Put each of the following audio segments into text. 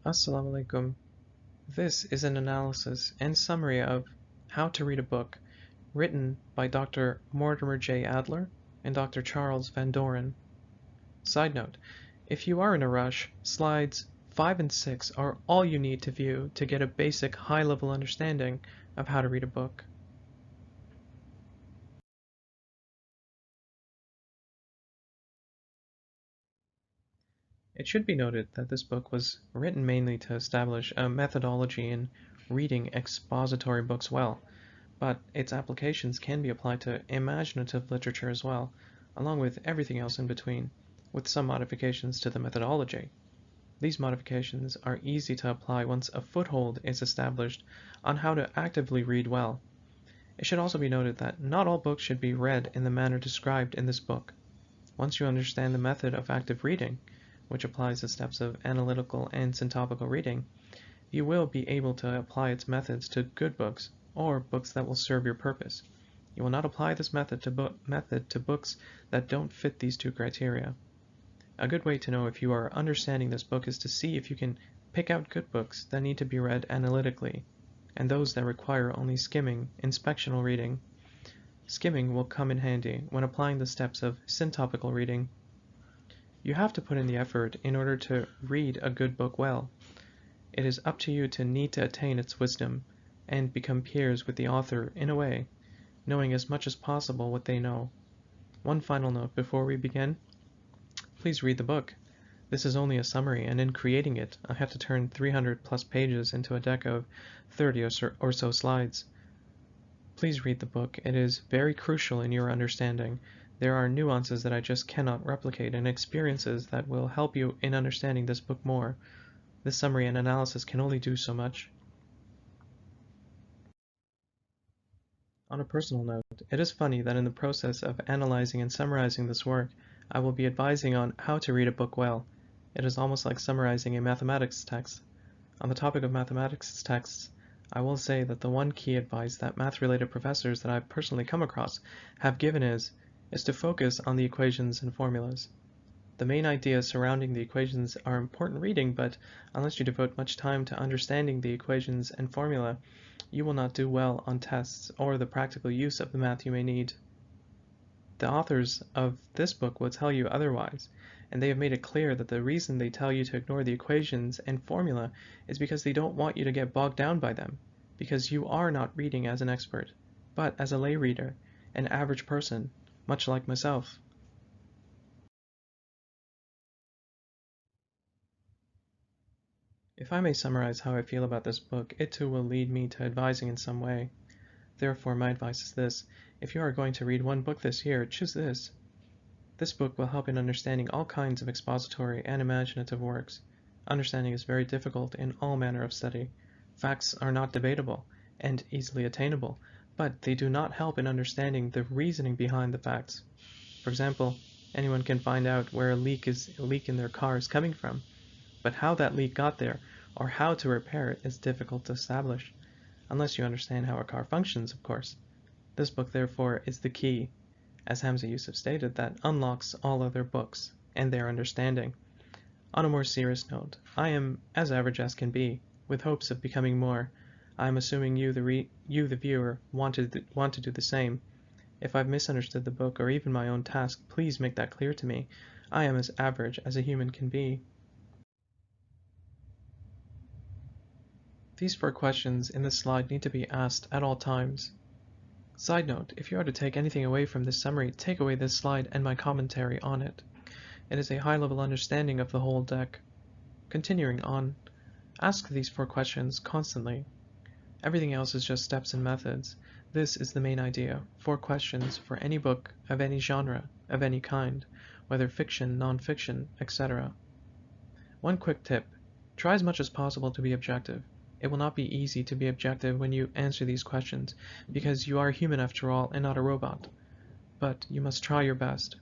Assalamu alaikum. This is an analysis and summary of How to Read a Book, written by Dr. Mortimer J. Adler and Dr. Charles Van Doren. Side note, if you are in a rush, slides 5 and 6 are all you need to view to get a basic high-level understanding of how to read a book. It should be noted that this book was written mainly to establish a methodology in reading expository books well, but its applications can be applied to imaginative literature as well, along with everything else in between, with some modifications to the methodology. These modifications are easy to apply once a foothold is established on how to actively read well. It should also be noted that not all books should be read in the manner described in this book. Once you understand the method of active reading, which applies the steps of analytical and syntopical reading, you will be able to apply its methods to good books, or books that will serve your purpose. You will not apply this method to books that don't fit these two criteria. A good way to know if you are understanding this book is to see if you can pick out good books that need to be read analytically, and those that require only skimming, inspectional reading. Skimming will come in handy when applying the steps of syntopical reading. You have to put in the effort in order to read a good book well. It is up to you to need to attain its wisdom and become peers with the author in a way, knowing as much as possible what they know. One final note before we begin. Please read the book. This is only a summary, and in creating it, I had to turn 300 plus pages into a deck of 30 or so slides. Please read the book. It is very crucial in your understanding. There are nuances that I just cannot replicate and experiences that will help you in understanding this book more. This summary and analysis can only do so much. On a personal note, it is funny that in the process of analyzing and summarizing this work, I will be advising on how to read a book well. It is almost like summarizing a mathematics text. On the topic of mathematics texts, I will say that the one key advice that math-related professors that I've personally come across have given is to focus on the equations and formulas. The main ideas surrounding the equations are important reading, but unless you devote much time to understanding the equations and formula, you will not do well on tests or the practical use of the math you may need. The authors of this book will tell you otherwise, and they have made it clear that the reason they tell you to ignore the equations and formula is because they don't want you to get bogged down by them, because you are not reading as an expert, but as a lay reader, an average person, much like myself. If I may summarize how I feel about this book, it too will lead me to advising in some way. Therefore, my advice is this: if you are going to read one book this year, choose this. This book will help in understanding all kinds of expository and imaginative works. Understanding is very difficult in all manner of study. Facts are not debatable and easily attainable, but they do not help in understanding the reasoning behind the facts. For example, anyone can find out where a leak in their car is coming from, but how that leak got there or how to repair it is difficult to establish, unless you understand how a car functions, of course. This book, therefore, is the key, as Hamza Yusuf stated, that unlocks all other books and their understanding. On a more serious note, I am as average as can be, with hopes of becoming more. I am assuming you, the viewer, want to do the same. If I've misunderstood the book or even my own task, please make that clear to me. I am as average as a human can be. These 4 questions in this slide need to be asked at all times. Side note, if you are to take anything away from this summary, take away this slide and my commentary on it. It is a high-level understanding of the whole deck. Continuing on, ask these 4 questions constantly. Everything else is just steps and methods. This is the main idea: 4 questions for any book of any genre, of any kind, whether fiction, non-fiction, etc. One quick tip: try as much as possible to be objective. It will not be easy to be objective when you answer these questions, because you are human after all and not a robot. But you must try your best.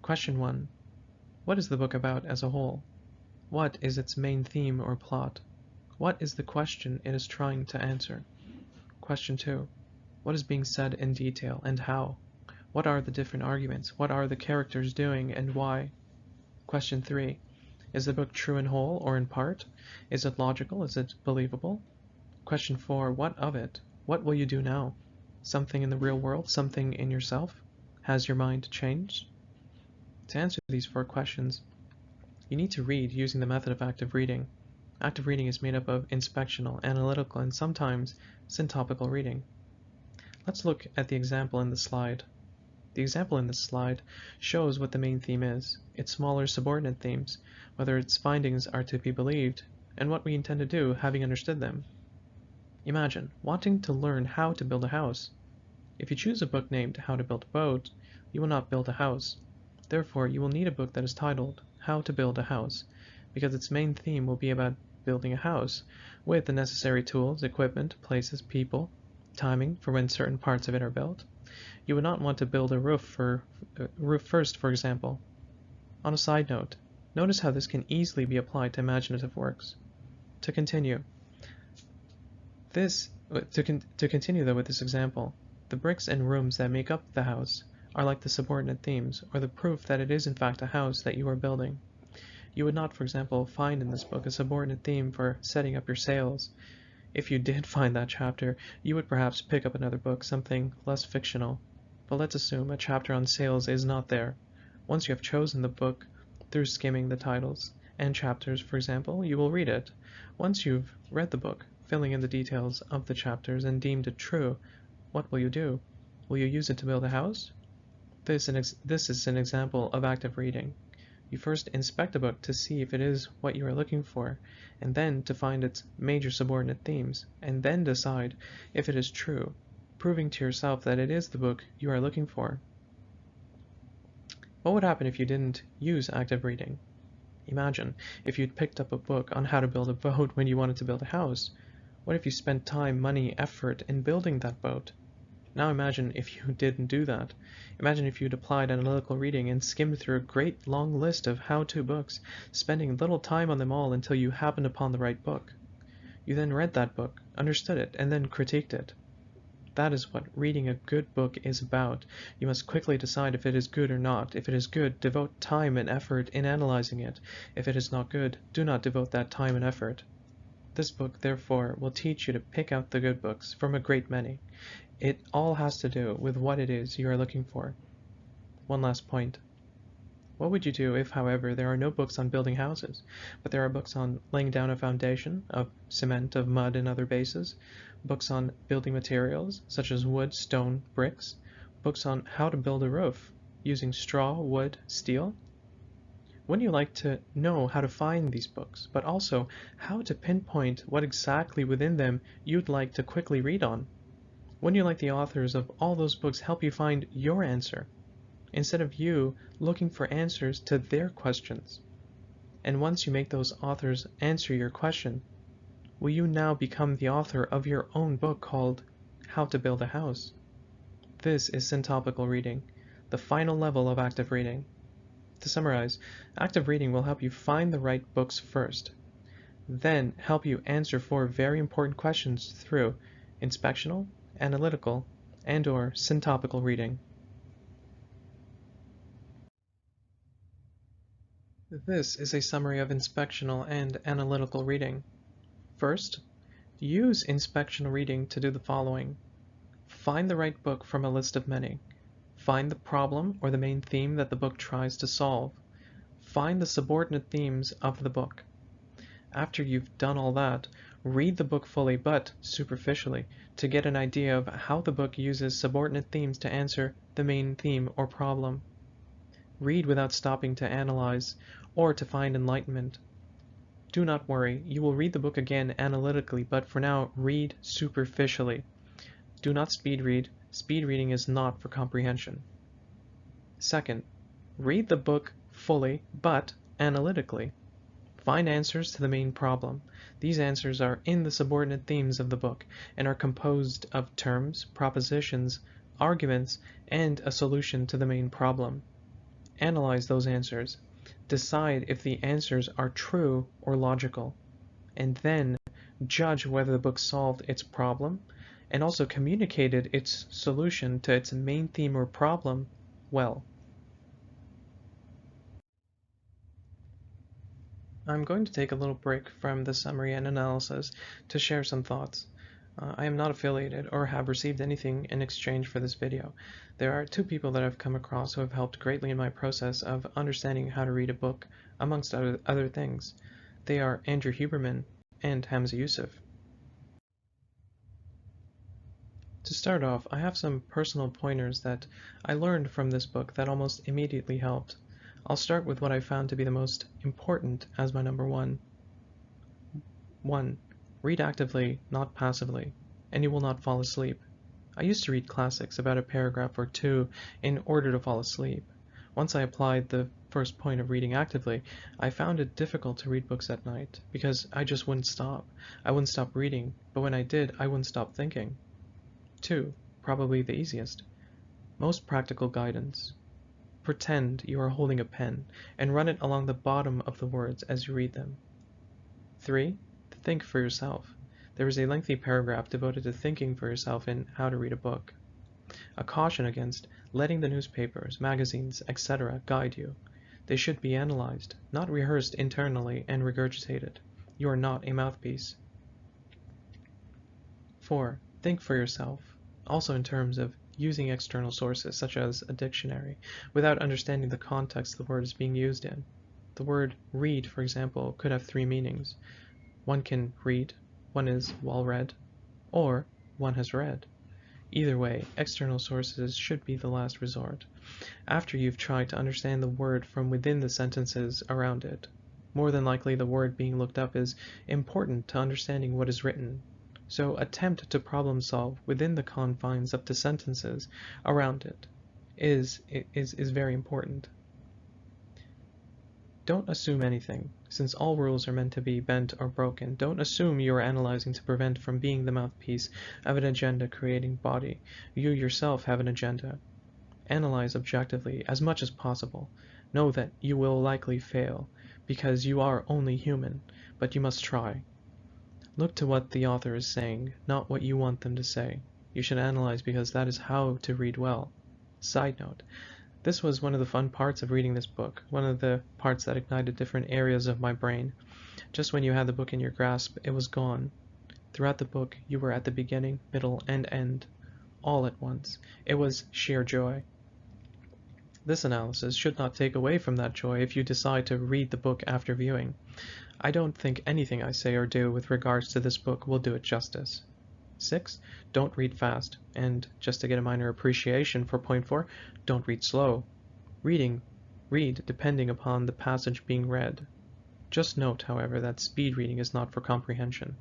Question 1. What is the book about as a whole? What is its main theme or plot? What is the question it is trying to answer? Question 2. What is being said in detail and how? What are the different arguments? What are the characters doing and why? Question 3. Is the book true in whole or in part? Is it logical? Is it believable? Question 4. What of it? What will you do now? Something in the real world? Something in yourself? Has your mind changed? To answer these 4 questions, you need to read using the method of active reading. Active reading is made up of inspectional, analytical, and sometimes syntopical reading. Let's look at the example in the slide. The example in this slide shows what the main theme is, its smaller subordinate themes, whether its findings are to be believed, and what we intend to do having understood them. Imagine wanting to learn how to build a house. If you choose a book named How to Build a Boat, you will not build a house. Therefore, you will need a book that is titled How to Build a House, because its main theme will be about building a house, with the necessary tools, equipment, places, people, timing for when certain parts of it are built. You would not want to build a roof first, for example. On a side note, notice how this can easily be applied to imaginative works. To continue, with this example, the bricks and rooms that make up the house are like the subordinate themes, or the proof that it is in fact a house that you are building. You would not, for example, find in this book a subordinate theme for setting up your sails. If you did find that chapter, you would perhaps pick up another book, something less fictional. But let's assume a chapter on sails is not there. Once you have chosen the book through skimming the titles and chapters, for example, you will read it. Once you've read the book, filling in the details of the chapters and deemed it true, what will you do? Will you use it to build a house? This is an example of active reading. You first inspect a book to see if it is what you are looking for, and then to find its major subordinate themes, and then decide if it is true, proving to yourself that it is the book you are looking for. What would happen if you didn't use active reading? Imagine if you'd picked up a book on how to build a boat when you wanted to build a house. What if you spent time, money, effort in building that boat? Now imagine if you didn't do that. Imagine if you'd applied analytical reading and skimmed through a great long list of how-to books, spending little time on them all until you happened upon the right book. You then read that book, understood it, and then critiqued it. That is what reading a good book is about. You must quickly decide if it is good or not. If it is good, devote time and effort in analyzing it. If it is not good, do not devote that time and effort. This book, therefore, will teach you to pick out the good books from a great many. It all has to do with what it is you are looking for. One last point. What would you do if, however, there are no books on building houses, but there are books on laying down a foundation of cement, of mud, and other bases, books on building materials, such as wood, stone, bricks, books on how to build a roof, using straw, wood, steel? Wouldn't you like to know how to find these books, but also how to pinpoint what exactly within them you'd like to quickly read on? Wouldn't you like the authors of all those books help you find your answer, instead of you looking for answers to their questions? And once you make those authors answer your question, will you now become the author of your own book called How to Build a House? This is syntopical reading, the final level of active reading. To summarize, active reading will help you find the right books first, then help you answer 4 very important questions through inspectional, analytical, and/or syntopical reading. This is a summary of inspectional and analytical reading. First, use inspectional reading to do the following. Find the right book from a list of many. Find the problem or the main theme that the book tries to solve. Find the subordinate themes of the book. After you've done all that, read the book fully but superficially to get an idea of how the book uses subordinate themes to answer the main theme or problem. Read without stopping to analyze or to find enlightenment. Do not worry, you will read the book again analytically, but for now, read superficially. Do not speed read. Speed reading is not for comprehension. Second, read the book fully but analytically. Find answers to the main problem. These answers are in the subordinate themes of the book and are composed of terms, propositions, arguments, and a solution to the main problem. Analyze those answers. Decide if the answers are true or logical, and then judge whether the book solved its problem and also communicated its solution to its main theme or problem well. I'm going to take a little break from the summary and analysis to share some thoughts. I am not affiliated or have received anything in exchange for this video. There are two people that I've come across who have helped greatly in my process of understanding how to read a book, amongst other things. They are Andrew Huberman and Hamza Yusuf. To start off, I have some personal pointers that I learned from this book that almost immediately helped. I'll start with what I found to be the most important as my number one. 1. Read actively, not passively, and you will not fall asleep. I used to read classics about a paragraph or two in order to fall asleep. Once I applied the first point of reading actively, I found it difficult to read books at night because I just wouldn't stop. I wouldn't stop reading, but when I did, I wouldn't stop thinking. 2. Probably the easiest. Most practical guidance. Pretend you are holding a pen and run it along the bottom of the words as you read them. 3. Think for yourself. There is a lengthy paragraph devoted to thinking for yourself in How to Read a Book. A caution against letting the newspapers, magazines, etc. guide you. They should be analyzed, not rehearsed internally and regurgitated. You are not a mouthpiece. 4. Think for yourself, also in terms of using external sources such as a dictionary, without understanding the context the word is being used in. The word read, for example, could have three meanings. One can read, one is well read, or one has read. Either way, external sources should be the last resort, after you've tried to understand the word from within the sentences around it. More than likely, the word being looked up is important to understanding what is written. So attempt to problem solve within the confines of the sentences around it is very important. Don't assume anything. Since all rules are meant to be bent or broken, don't assume you are analyzing to prevent from being the mouthpiece of an agenda-creating body. You yourself have an agenda. Analyze objectively as much as possible. Know that you will likely fail, because you are only human, but you must try. Look to what the author is saying, not what you want them to say. You should analyze because that is how to read well. Side note, this was one of the fun parts of reading this book, one of the parts that ignited different areas of my brain. Just when you had the book in your grasp, it was gone. Throughout the book, you were at the beginning, middle, and end, all at once. It was sheer joy. This analysis should not take away from that joy if you decide to read the book after viewing. I don't think anything I say or do with regards to this book will do it justice. 6. Don't read fast, and just to get a minor appreciation for point 4, don't read slow. Read depending upon the passage being read. Just note, however, that speed reading is not for comprehension.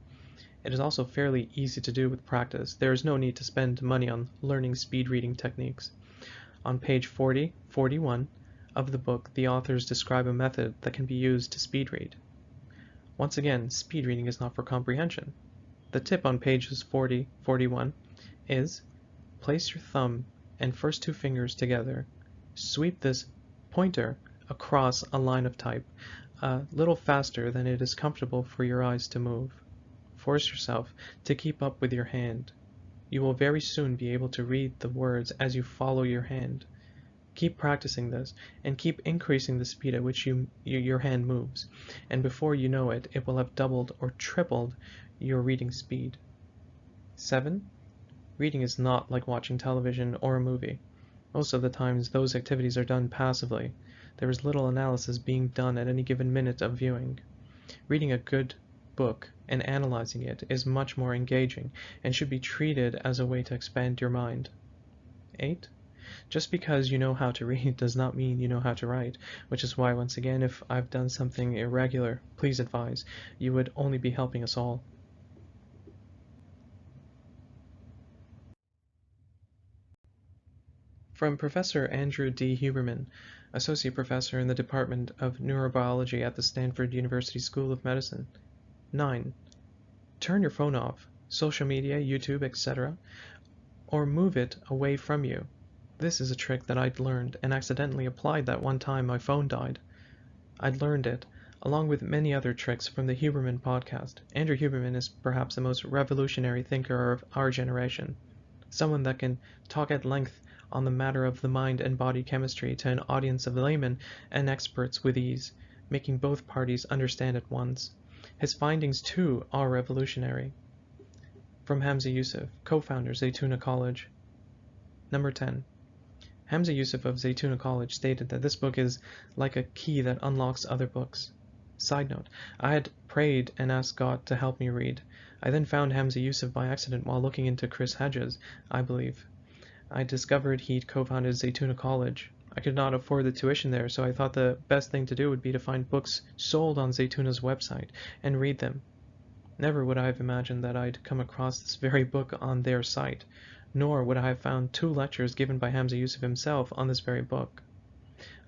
It is also fairly easy to do with practice. There is no need to spend money on learning speed reading techniques. On page 41 of the book, the authors describe a method that can be used to speed read. Once again, speed reading is not for comprehension. The tip on pages 41 is place your thumb and first two fingers together. Sweep this pointer across a line of type a little faster than it is comfortable for your eyes to move. Force yourself to keep up with your hand. You will very soon be able to read the words as you follow your hand. Keep practicing this, and keep increasing the speed at which your hand moves, and before you know it, it will have doubled or tripled your reading speed. 7. Reading is not like watching television or a movie. Most of the times, those activities are done passively. There is little analysis being done at any given minute of viewing. Reading a good book and analyzing it is much more engaging and should be treated as a way to expand your mind. 8. Just because you know how to read does not mean you know how to write, which is why, once again, if I've done something irregular, please advise. You would only be helping us all. From Professor Andrew D. Huberman, Associate Professor in the Department of Neurobiology at the Stanford University School of Medicine. 9. Turn your phone off, social media, YouTube, etc., or move it away from you. This is a trick that I'd learned and accidentally applied that one time my phone died. I'd learned it, along with many other tricks, from the Huberman podcast. Andrew Huberman is perhaps the most revolutionary thinker of our generation. Someone that can talk at length on the matter of the mind and body chemistry to an audience of laymen and experts with ease. making both parties understand at once. His findings, too, are revolutionary. From Hamza Yusuf, co-founder, Zaytuna College. Number 10. Hamza Yusuf of Zaytuna College stated that this book is like a key that unlocks other books. Side note, I had prayed and asked God to help me read. I then found Hamza Yusuf by accident while looking into Chris Hedges, I believe. I discovered he'd co-founded Zaytuna College. I could not afford the tuition there, so I thought the best thing to do would be to find books sold on Zaytuna's website and read them. Never would I have imagined that I'd come across this very book on their site, nor would I have found 2 lectures given by Hamza Yusuf himself on this very book.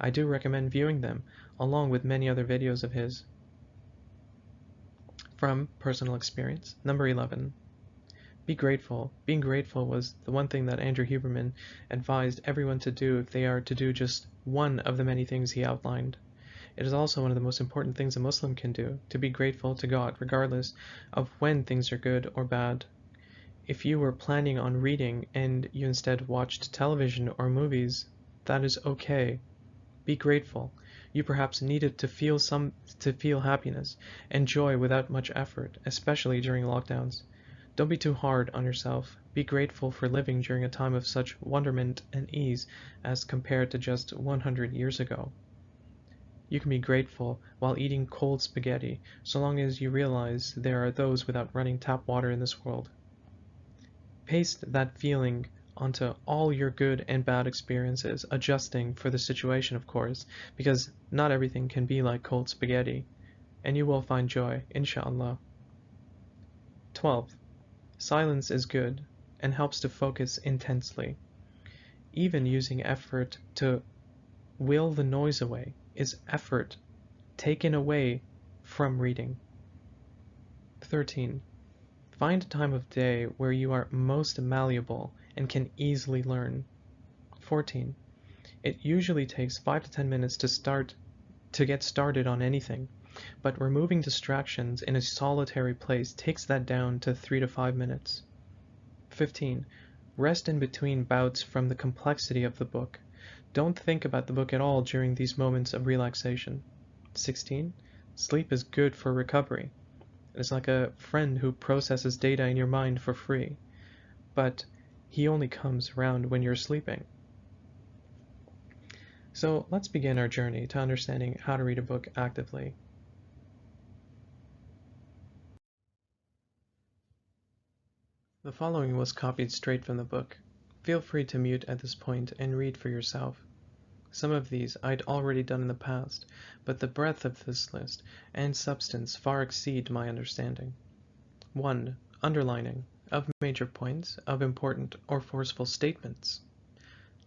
I do recommend viewing them, along with many other videos of his. From personal experience, number 11. Be grateful. Being grateful was the one thing that Andrew Huberman advised everyone to do if they are to do just one of the many things he outlined. It is also one of the most important things a Muslim can do, to be grateful to God regardless of when things are good or bad. If you were planning on reading and you instead watched television or movies, that is okay. Be grateful. You perhaps needed to feel happiness and joy without much effort, especially during lockdowns. Don't be too hard on yourself. Be grateful for living during a time of such wonderment and ease as compared to just 100 years ago. You can be grateful while eating cold spaghetti, so long as you realize there are those without running tap water in this world. Paste that feeling onto all your good and bad experiences, adjusting for the situation, of course, because not everything can be like cold spaghetti, and you will find joy, inshallah. 12. Silence is good and helps to focus intensely. Even using effort to will the noise away is effort taken away from reading. 13. Find a time of day where you are most malleable and can easily learn. 14. It usually takes 5 to 10 minutes to get started on anything, but removing distractions in a solitary place takes that down to 3 to 5 minutes. 15. Rest in between bouts from the complexity of the book. Don't think about the book at all during these moments of relaxation. 16. Sleep is good for recovery. It is like a friend who processes data in your mind for free, but he only comes around when you're sleeping. So let's begin our journey to understanding how to read a book actively. The following was copied straight from the book. Feel free to mute at this point and read for yourself. Some of these I'd already done in the past, but the breadth of this list and substance far exceed my understanding. 1. Underlining of major points of important or forceful statements.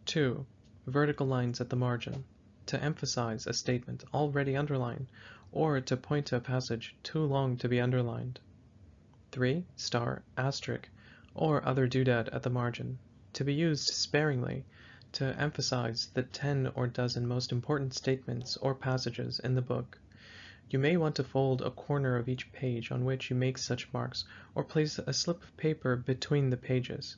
2. Vertical lines at the margin to emphasize a statement already underlined or to point to a passage too long to be underlined. 3. Star, asterisk, or other doodad at the margin to be used sparingly to emphasize the 10 or dozen most important statements or passages in the book. You may want to fold a corner of each page on which you make such marks, or place a slip of paper between the pages.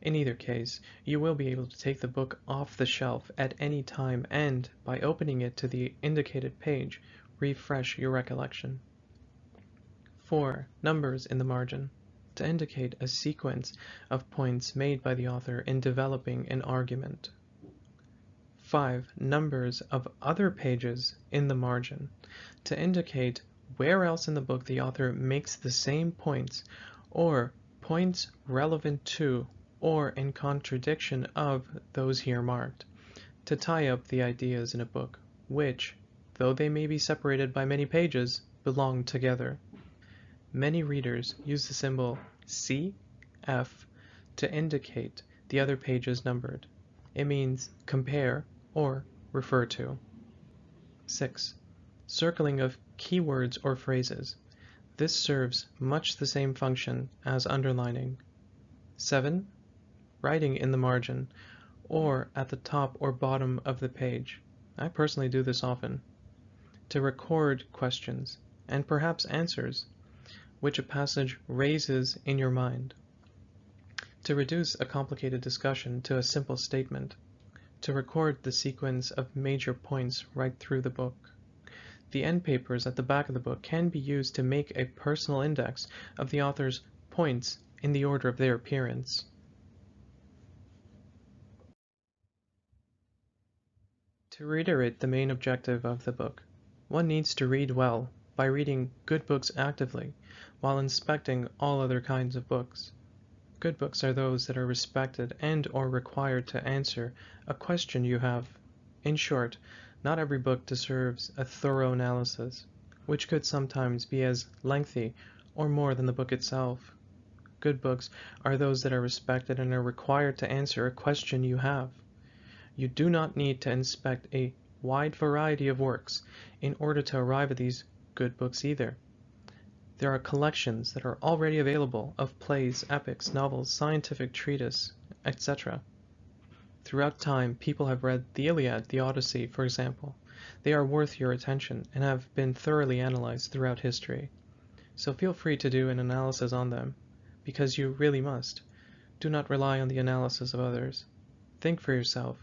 In either case, you will be able to take the book off the shelf at any time and, by opening it to the indicated page, refresh your recollection. 4. Numbers in the margin to indicate a sequence of points made by the author in developing an argument. 5. Numbers of other pages in the margin to indicate where else in the book the author makes the same points or points relevant to or in contradiction of those here marked, to tie up the ideas in a book which, though they may be separated by many pages, belong together. Many readers use the symbol CF to indicate the other pages numbered. It means compare or refer to. 6. Circling of keywords or phrases. This serves much the same function as underlining. 7. Writing in the margin or at the top or bottom of the page. I personally do this often. To record questions and perhaps answers which a passage raises in your mind. To reduce a complicated discussion to a simple statement. To record the sequence of major points right through the book. The end papers at the back of the book can be used to make a personal index of the author's points in the order of their appearance. To reiterate the main objective of the book, one needs to read well by reading good books actively while inspecting all other kinds of books. Good books are those that are respected and or required to answer a question you have. In short, not every book deserves a thorough analysis, which could sometimes be as lengthy or more than the book itself. Good books are those that are respected and are required to answer a question you have. You do not need to inspect a wide variety of works in order to arrive at these good books either. There are collections that are already available of plays, epics, novels, scientific treatises, etc. Throughout time, people have read the Iliad, the Odyssey, for example. They are worth your attention and have been thoroughly analyzed throughout history. So feel free to do an analysis on them, because you really must. Do not rely on the analysis of others. Think for yourself.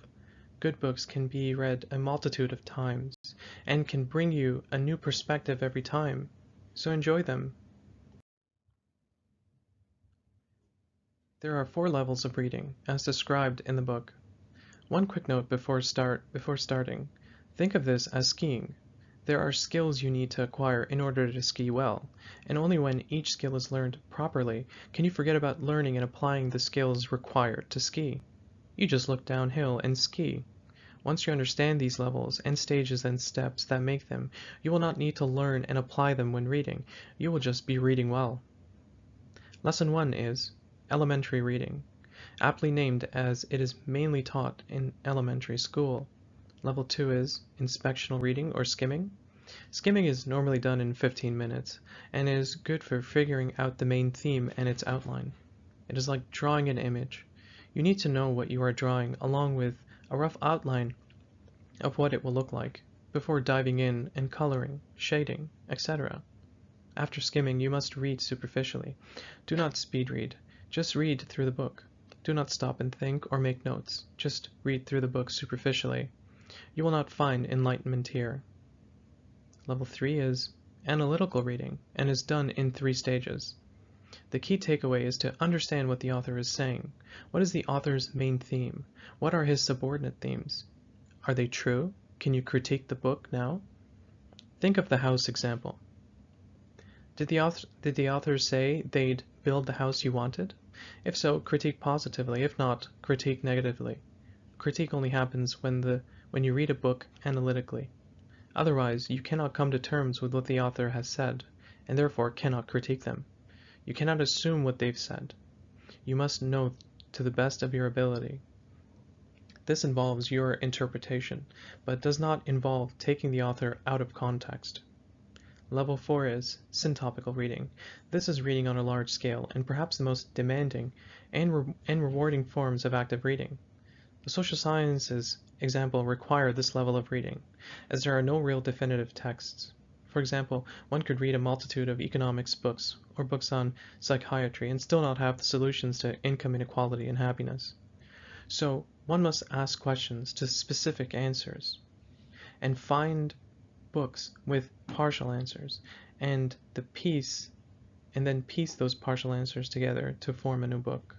Good books can be read a multitude of times and can bring you a new perspective every time, so enjoy them. There are 4 levels of reading, as described in the book. One quick note before starting. Think of this as skiing. There are skills you need to acquire in order to ski well, and only when each skill is learned properly can you forget about learning and applying the skills required to ski. You just look downhill and ski. Once you understand these levels and stages and steps that make them, you will not need to learn and apply them when reading. You will just be reading well. Lesson 1 is elementary reading, aptly named as it is mainly taught in elementary school. Level 2 is inspectional reading or skimming. Skimming is normally done in 15 minutes and is good for figuring out the main theme and its outline. It is like drawing an image. You need to know what you are drawing along with a rough outline of what it will look like before diving in and coloring, shading, etc. After skimming, you must read superficially. Do not speed read. Just read through the book. Do not stop and think or make notes. Just read through the book superficially. You will not find enlightenment here. Level 3 is analytical reading and is done in 3 stages. The key takeaway is to understand what the author is saying. What is the author's main theme? What are his subordinate themes? Are they true? Can you critique the book now? Think of the house example. Did the author say they'd build the house you wanted? If so, critique positively. If not, critique negatively. Critique only happens when you read a book analytically. Otherwise, you cannot come to terms with what the author has said, and therefore cannot critique them. You cannot assume what they've said. You must know to the best of your ability. This involves your interpretation, but does not involve taking the author out of context. Level 4 is syntopical reading. This is reading on a large scale, and perhaps the most demanding and rewarding forms of active reading. The social sciences example require this level of reading, as there are no real definitive texts. For example, one could read a multitude of economics books or books on psychiatry and still not have the solutions to income inequality and happiness. So one must ask questions to specific answers and find books with partial answers and then piece those partial answers together to form a new book.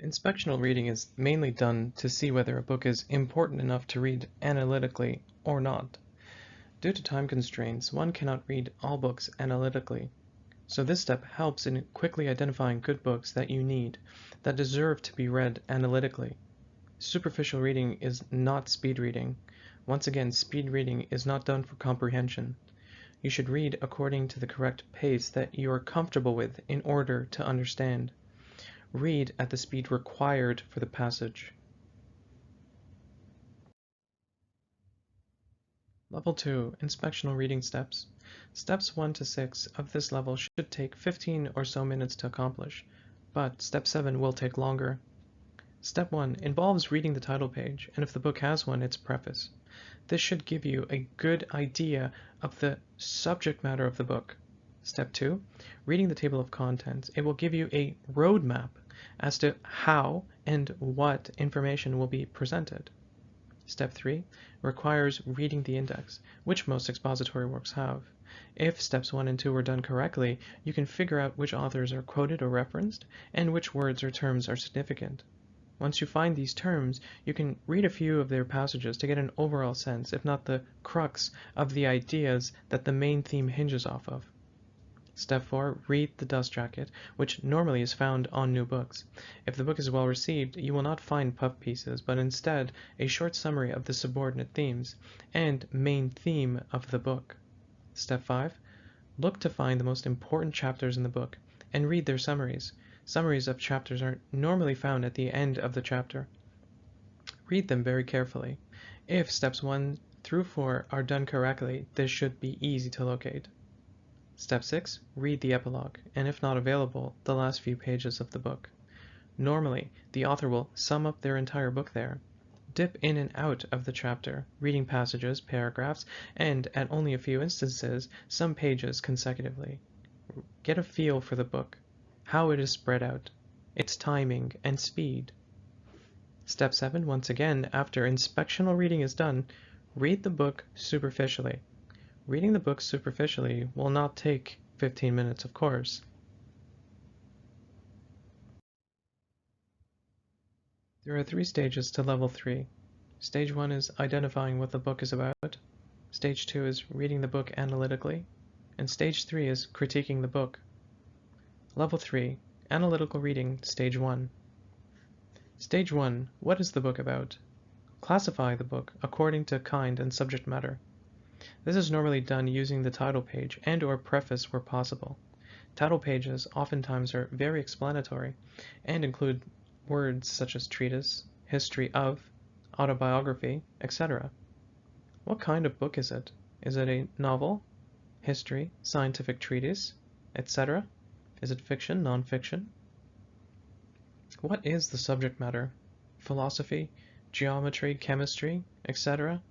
Inspectional reading is mainly done to see whether a book is important enough to read analytically or not. Due to time constraints, one cannot read all books analytically, so this step helps in quickly identifying good books that you need, that deserve to be read analytically. Superficial reading is not speed reading. Once again, speed reading is not done for comprehension. You should read according to the correct pace that you are comfortable with in order to understand. Read at the speed required for the passage. Level 2, Inspectional Reading Steps. Steps 1 to 6 of this level should take 15 or so minutes to accomplish, but Step 7 will take longer. Step 1 involves reading the title page, and if the book has one, its preface. This should give you a good idea of the subject matter of the book. Step 2, reading the table of contents. It will give you a roadmap as to how and what information will be presented. Step 3 requires reading the index, which most expository works have. If steps 1 and 2 are done correctly, you can figure out which authors are quoted or referenced, and which words or terms are significant. Once you find these terms, you can read a few of their passages to get an overall sense, if not the crux, of the ideas that the main theme hinges off of. Step 4, read the dust jacket, which normally is found on new books. If the book is well received, you will not find puff pieces, but instead a short summary of the subordinate themes and main theme of the book. Step 5, look to find the most important chapters in the book and read their summaries. Summaries of chapters are normally found at the end of the chapter. Read them very carefully. If steps 1 through 4 are done correctly, this should be easy to locate. Step 6, read the epilogue, and if not available, the last few pages of the book. Normally, the author will sum up their entire book there. Dip in and out of the chapter, reading passages, paragraphs, and, at only a few instances, some pages consecutively. Get a feel for the book, how it is spread out, its timing and speed. Step 7, once again, after inspectional reading is done, read the book superficially. Reading the book superficially will not take 15 minutes, of course. There are 3 stages to level 3. Stage 1 is identifying what the book is about. Stage 2 is reading the book analytically. And Stage 3 is critiquing the book. Level 3, analytical reading, Stage 1. Stage 1, what is the book about? Classify the book according to kind and subject matter. This is normally done using the title page and/or preface where possible. Title pages oftentimes are very explanatory and include words such as treatise, history of, autobiography, etc. What kind of book is it? Is it a novel, history, scientific treatise, etc.? Is it fiction, non-fiction? What is the subject matter? Philosophy, geometry, chemistry, etc.?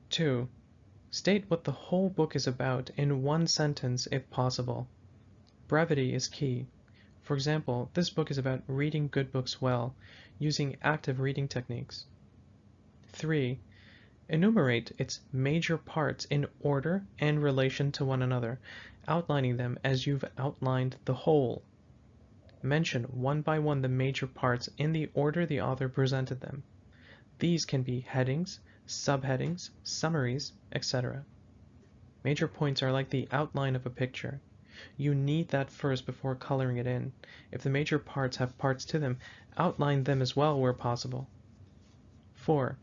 2. State what the whole book is about in one sentence if possible. Brevity is key. For example, this book is about reading good books well, using active reading techniques. 3. Enumerate its major parts in order and relation to one another, outlining them as you've outlined the whole. Mention one by one the major parts in the order the author presented them. These can be headings, subheadings, summaries, etc. Major points are like the outline of a picture. You need that first before coloring it in. If the major parts have parts to them, outline them as well where possible. 4.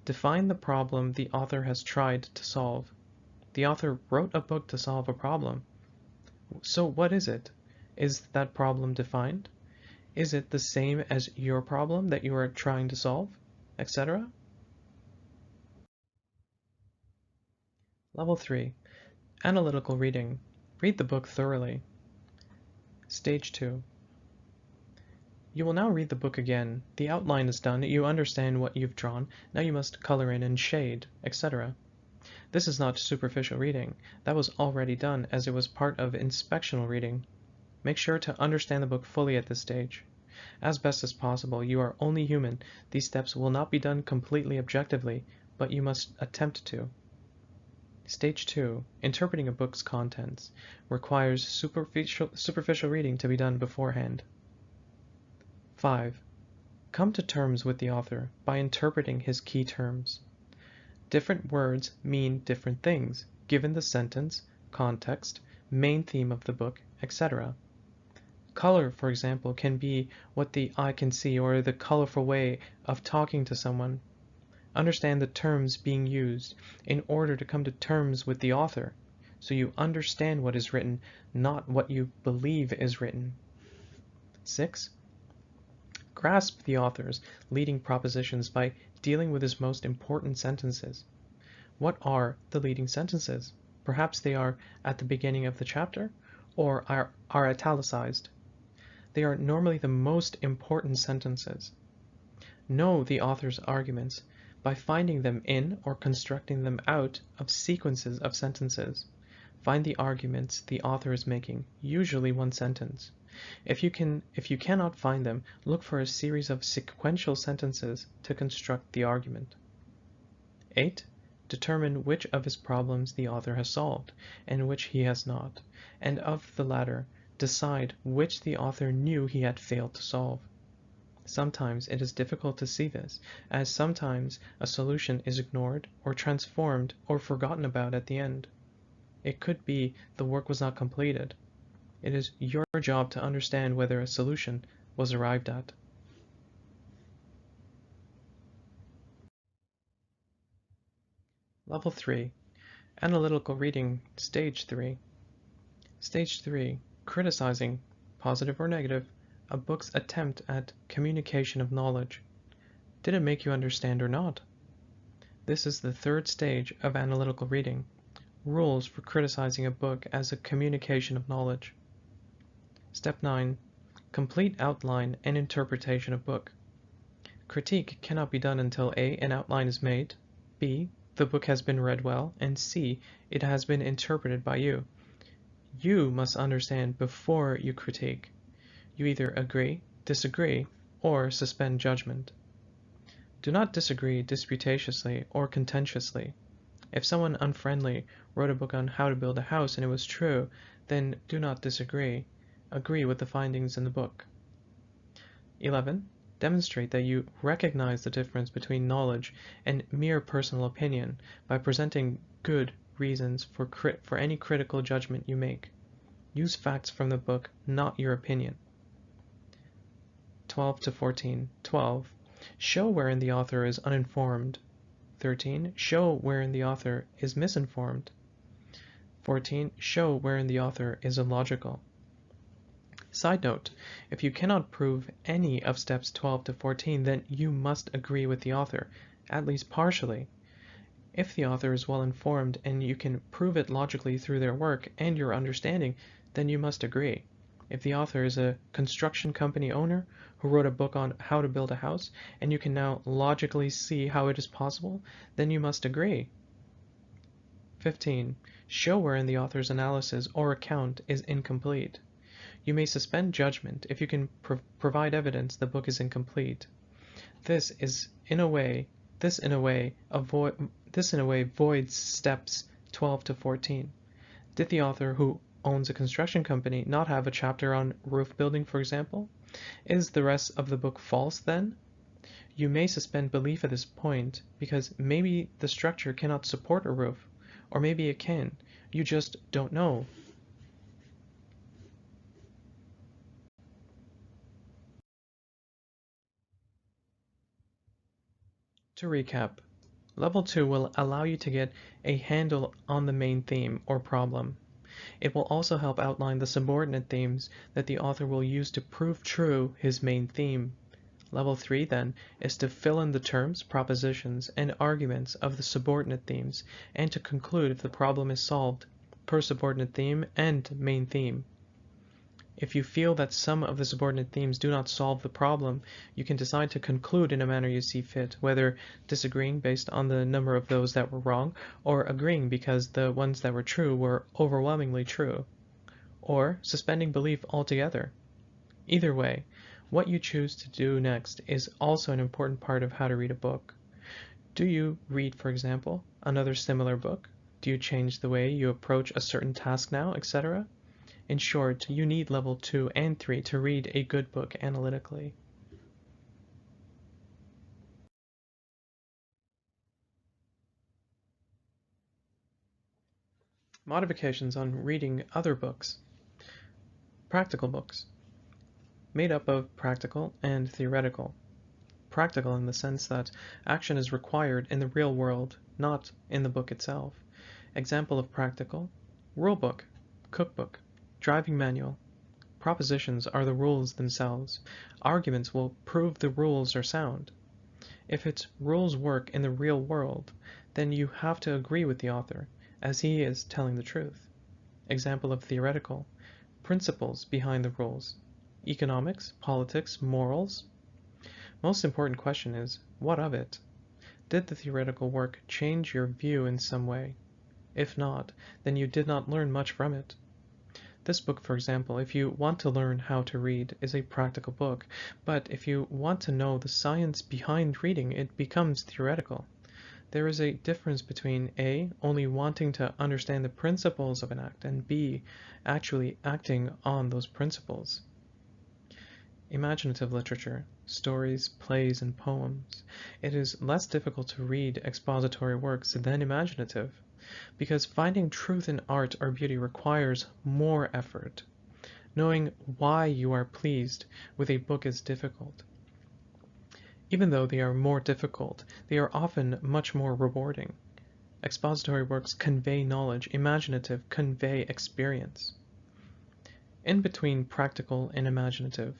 Define the problem the author has tried to solve. The author wrote a book to solve a problem. So what is it? Is that problem defined? Is it the same as your problem that you are trying to solve, etc.? Level 3. Analytical reading. Read the book thoroughly. Stage 2. You will now read the book again. The outline is done, you understand what you've drawn, now you must color in and shade, etc. This is not superficial reading. That was already done as it was part of inspectional reading. Make sure to understand the book fully at this stage. As best as possible, you are only human. These steps will not be done completely objectively, but you must attempt to. Stage 2, interpreting a book's contents, requires superficial reading to be done beforehand. 5. Come to terms with the author by interpreting his key terms. Different words mean different things, given the sentence, context, main theme of the book, etc. Color, for example, can be what the eye can see or the colorful way of talking to someone. Understand the terms being used in order to come to terms with the author, so you understand what is written, not what you believe is written. 6. Grasp the author's leading propositions by dealing with his most important sentences. What are the leading sentences? Perhaps they are at the beginning of the chapter, or are italicized. They are normally the most important sentences. Know the author's arguments by finding them in or constructing them out of sequences of sentences. Find the arguments the author is making, usually one sentence. If you cannot find them, look for a series of sequential sentences to construct the argument. 8. Determine which of his problems the author has solved, and which he has not, and of the latter, decide which the author knew he had failed to solve. Sometimes it is difficult to see this, as sometimes a solution is ignored or transformed or forgotten about at the end. It could be the work was not completed. It is your job to understand whether a solution was arrived at. Level 3. Analytical Reading, Stage 3. Stage 3. Criticizing, positive or negative, a book's attempt at communication of knowledge. Did it make you understand or not? This is the third stage of analytical reading. Rules for criticizing a book as a communication of knowledge. Step 9. Complete outline and interpretation of book. Critique cannot be done until A. An outline is made, B. The book has been read well, and C. It has been interpreted by you. You must understand before you critique. You either agree, disagree, or suspend judgment. Do not disagree disputatiously or contentiously. If someone unfriendly wrote a book on how to build a house and it was true, then do not disagree. Agree with the findings in the book. 11. Demonstrate that you recognize the difference between knowledge and mere personal opinion by presenting good reasons for any critical judgment you make. Use facts from the book, not your opinion. 12 to 14. 12. Show wherein the author is uninformed. 13. Show wherein the author is misinformed. 14. Show wherein the author is illogical. Side note, if you cannot prove any of steps 12 to 14, then you must agree with the author, at least partially. If the author is well informed and you can prove it logically through their work and your understanding, then you must agree. If the author is a construction company owner who wrote a book on how to build a house and you can now logically see how it is possible, then you must agree. 15. Show wherein the author's analysis or account is incomplete. You may suspend judgment if you can provide evidence the book is incomplete. This in a way voids steps 12 to 14. Did the author, who owns a construction company, not have a chapter on roof building, for example? Is the rest of the book false then? You may suspend belief at this point because maybe the structure cannot support a roof, or maybe it can. You just don't know. To recap, Level 2 will allow you to get a handle on the main theme or problem. It will also help outline the subordinate themes that the author will use to prove true his main theme. Level 3, then, is to fill in the terms, propositions, and arguments of the subordinate themes, and to conclude if the problem is solved per subordinate theme and main theme. If you feel that some of the subordinate themes do not solve the problem, you can decide to conclude in a manner you see fit, whether disagreeing based on the number of those that were wrong, or agreeing because the ones that were true were overwhelmingly true, or suspending belief altogether. Either way, what you choose to do next is also an important part of how to read a book. Do you read, for example, another similar book? Do you change the way you approach a certain task now, etc.? In short, you need level 2 and 3 to read a good book analytically. Modifications on reading other books. Practical books. Made up of practical and theoretical. Practical in the sense that action is required in the real world, not in the book itself. Example of practical: rulebook, cookbook, driving manual. Propositions are the rules themselves. Arguments will prove the rules are sound. If its rules work in the real world, then you have to agree with the author, as he is telling the truth. Example of theoretical: principles behind the rules. Economics, politics, morals. Most important question is, what of it? Did the theoretical work change your view in some way? If not, then you did not learn much from it. This book, for example, if you want to learn how to read, is a practical book, but if you want to know the science behind reading, it becomes theoretical. There is a difference between A, only wanting to understand the principles of an act, and B, actually acting on those principles. Imaginative literature, stories, plays, and poems. It is less difficult to read expository works than imaginative, because finding truth in art or beauty requires more effort. Knowing why you are pleased with a book is difficult. Even though they are more difficult, they are often much more rewarding. Expository works convey knowledge, imaginative convey experience. In between practical and imaginative.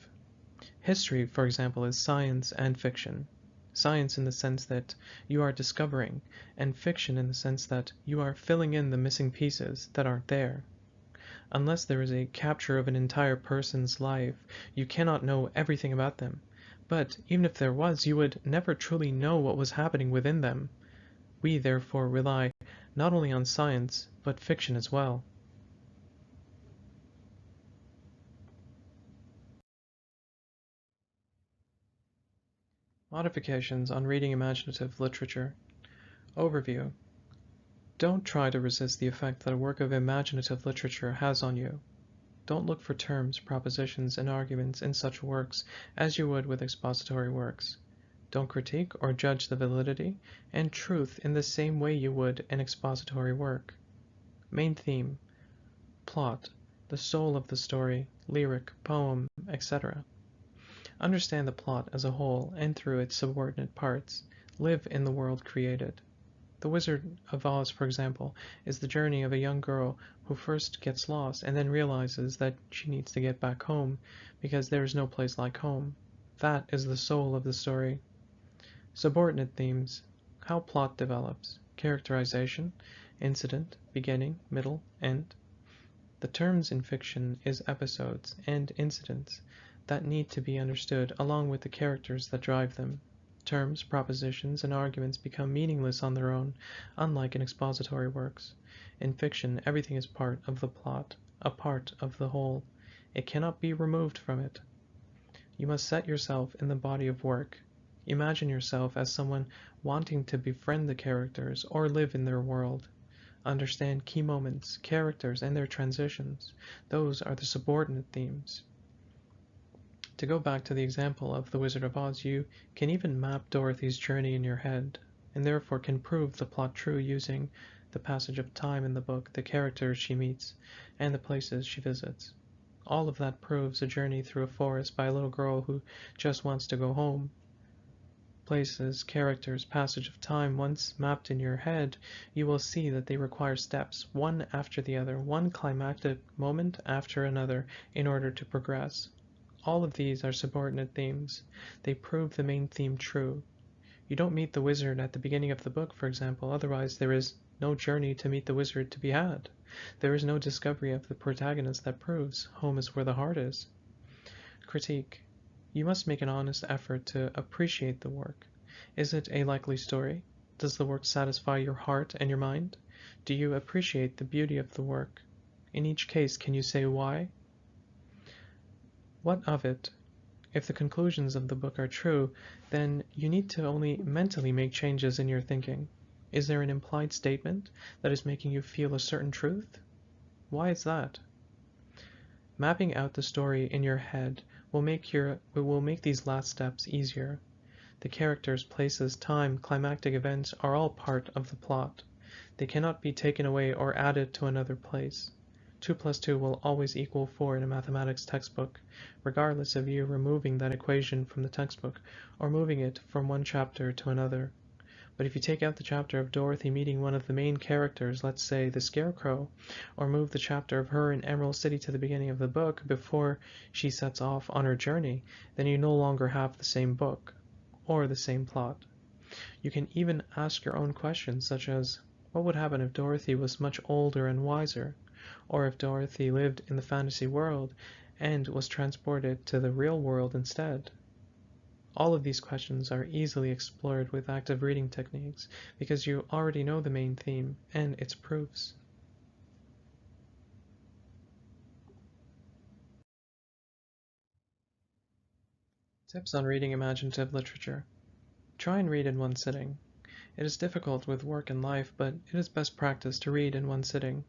History, for example, is science and fiction. Science in the sense that you are discovering, and fiction in the sense that you are filling in the missing pieces that aren't there. Unless there is a capture of an entire person's life, you cannot know everything about them. But even if there was, you would never truly know what was happening within them. We therefore rely not only on science, but fiction as well. Modifications on reading imaginative literature. Overview. Don't try to resist the effect that a work of imaginative literature has on you. Don't look for terms, propositions, and arguments in such works as you would with expository works. Don't critique or judge the validity and truth in the same way you would an expository work. Main theme, plot, the soul of the story, lyric, poem, etc. Understand the plot as a whole and through its subordinate parts. Live in the world created. The Wizard of Oz, for example, is the journey of a young girl who first gets lost and then realizes that she needs to get back home because there is no place like home. That is the soul of the story. Subordinate themes, how plot develops, characterization, incident, beginning, middle, end. The terms in fiction is episodes and incidents that need to be understood along with the characters that drive them. Terms, propositions, and arguments become meaningless on their own, unlike in expository works. In fiction, everything is part of the plot, a part of the whole. It cannot be removed from it. You must set yourself in the body of work. Imagine yourself as someone wanting to befriend the characters or live in their world. Understand key moments, characters, and their transitions. Those are the subordinate themes. To go back to the example of The Wizard of Oz, you can even map Dorothy's journey in your head, and therefore can prove the plot true using the passage of time in the book, the characters she meets, and the places she visits. All of that proves a journey through a forest by a little girl who just wants to go home. Places, characters, passage of time, once mapped in your head, you will see that they require steps, one after the other, one climactic moment after another, in order to progress. All of these are subordinate themes. They prove the main theme true. You don't meet the wizard at the beginning of the book, for example, otherwise there is no journey to meet the wizard to be had. There is no discovery of the protagonist that proves home is where the heart is. Critique. You must make an honest effort to appreciate the work. Is it a likely story? Does the work satisfy your heart and your mind? Do you appreciate the beauty of the work? In each case, can you say why? What of it? If the conclusions of the book are true, then you need to only mentally make changes in your thinking. Is there an implied statement that is making you feel a certain truth? Why is that? Mapping out the story in your head will make these last steps easier. The characters, places, time, climactic events are all part of the plot. They cannot be taken away or added to another place. 2 plus 2 will always equal 4 in a mathematics textbook, regardless of you removing that equation from the textbook or moving it from one chapter to another. But if you take out the chapter of Dorothy meeting one of the main characters, let's say the Scarecrow, or move the chapter of her in Emerald City to the beginning of the book before she sets off on her journey, then you no longer have the same book, or the same plot. You can even ask your own questions, such as, what would happen if Dorothy was much older and wiser? Or if Dorothy lived in the fantasy world and was transported to the real world instead? All of these questions are easily explored with active reading techniques because you already know the main theme and its proofs. Tips on reading imaginative literature. Try and read in one sitting. It is difficult with work and life, but it is best practice to read in one sitting.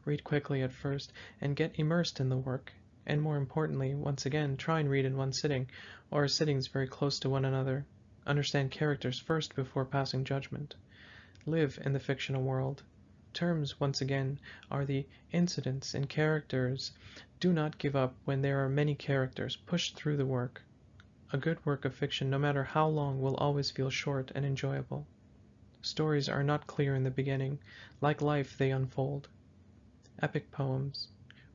Read quickly at first and get immersed in the work, and more importantly, once again, try and read in one sitting, or sittings very close to one another. Understand characters first before passing judgment. Live in the fictional world. Terms, once again, are the incidents and characters. Do not give up when there are many characters. Push through the work. A good work of fiction, no matter how long, will always feel short and enjoyable. Stories are not clear in the beginning. Like life, they unfold. Epic poems.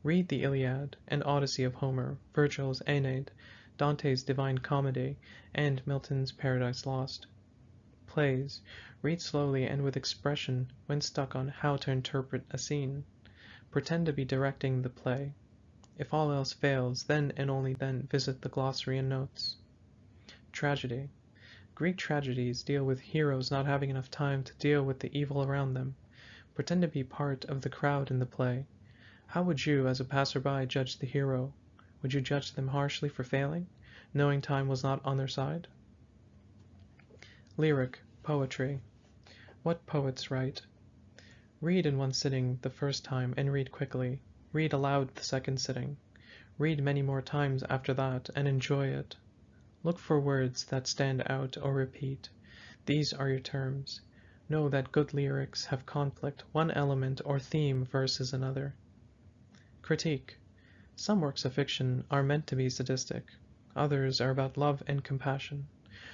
Read the Iliad and Odyssey of Homer, Virgil's Aeneid, Dante's Divine Comedy, and Milton's Paradise Lost. Plays. Read slowly and with expression when stuck on how to interpret a scene. Pretend to be directing the play. If all else fails, then and only then visit the glossary and notes. Tragedy. Greek tragedies deal with heroes not having enough time to deal with the evil around them. Pretend to be part of the crowd in the play. How would you, as a passerby, judge the hero? Would you judge them harshly for failing, knowing time was not on their side? Lyric, poetry. What poets write. Read in one sitting the first time and read quickly. Read aloud the second sitting. Read many more times after that and enjoy it. Look for words that stand out or repeat. These are your terms. Know that good lyrics have conflict, one element or theme versus another. Critique. Some works of fiction are meant to be sadistic. Others are about love and compassion.